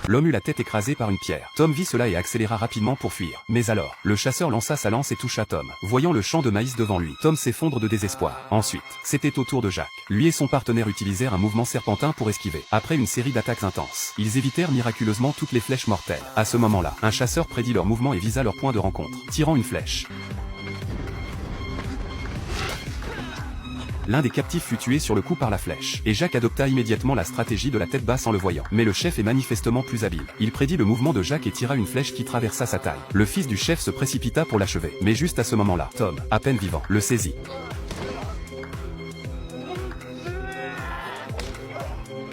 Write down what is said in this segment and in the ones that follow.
L'homme eut la tête écrasée par une pierre. Tom vit cela et accéléra rapidement pour fuir. Mais alors, le chasseur lança sa lance et toucha Tom. Voyant le champ de maïs devant lui, Tom s'effondre de désespoir. Ensuite, c'était au tour de Jack. Lui et son partenaire utilisèrent un mouvement serpentin pour esquiver. Après une série d'attaques intenses, ils évitèrent miraculeusement toutes les flèches mortelles. À ce moment-là, un chasseur prédit leur mouvement et visa leur point de rencontre, tirant une flèche. L'un des captifs fut tué sur le coup par la flèche, et Jack adopta immédiatement la stratégie de la tête basse en le voyant. Mais le chef est manifestement plus habile. Il prédit le mouvement de Jack et tira une flèche qui traversa sa taille. Le fils du chef se précipita pour l'achever. Mais juste à ce moment-là, Tom, à peine vivant, le saisit.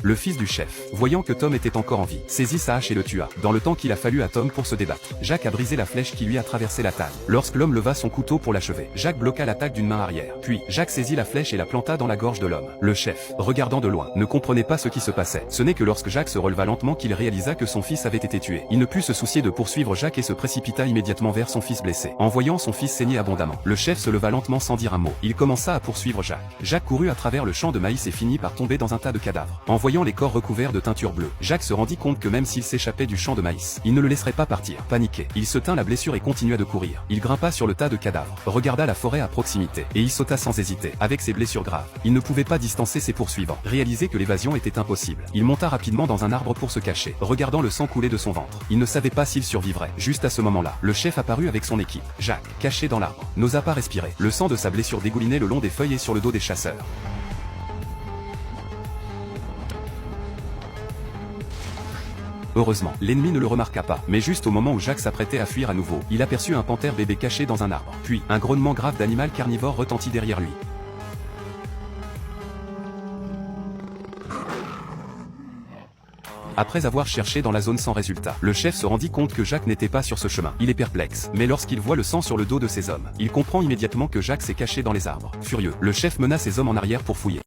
Le fils du chef, voyant que Tom était encore en vie, saisit sa hache et le tua, dans le temps qu'il a fallu à Tom pour se débattre. Jack a brisé la flèche qui lui a traversé la taille. Lorsque l'homme leva son couteau pour l'achever, Jack bloqua l'attaque d'une main arrière. Puis, Jack saisit la flèche et la planta dans la gorge de l'homme. Le chef, regardant de loin, ne comprenait pas ce qui se passait. Ce n'est que lorsque Jack se releva lentement qu'il réalisa que son fils avait été tué. Il ne put se soucier de poursuivre Jack et se précipita immédiatement vers son fils blessé. En voyant son fils saigner abondamment, le chef se leva lentement sans dire un mot. Il commença à poursuivre Jack. Jack courut à travers le champ de maïs et finit par tomber dans un tas de cadavres. En voyant les corps recouverts de teinture bleue, Jack se rendit compte que même s'il s'échappait du champ de maïs, il ne le laisserait pas partir. Paniqué, il se tint la blessure et continua de courir. Il grimpa sur le tas de cadavres, regarda la forêt à proximité, et y sauta sans hésiter. Avec ses blessures graves, il ne pouvait pas distancer ses poursuivants. Réalisé que l'évasion était impossible, il monta rapidement dans un arbre pour se cacher, regardant le sang couler de son ventre. Il ne savait pas s'il survivrait. Juste à ce moment-là, le chef apparut avec son équipe. Jack, caché dans l'arbre, n'osa pas respirer. Le sang de sa blessure dégoulinait le long des feuilles et sur le dos des chasseurs. Heureusement, l'ennemi ne le remarqua pas, mais juste au moment où Jack s'apprêtait à fuir à nouveau, il aperçut un panthère bébé caché dans un arbre. Puis, un grognement grave d'animal carnivore retentit derrière lui. Après avoir cherché dans la zone sans résultat, le chef se rendit compte que Jack n'était pas sur ce chemin. Il est perplexe, mais lorsqu'il voit le sang sur le dos de ses hommes, il comprend immédiatement que Jack s'est caché dans les arbres. Furieux, le chef mena ses hommes en arrière pour fouiller.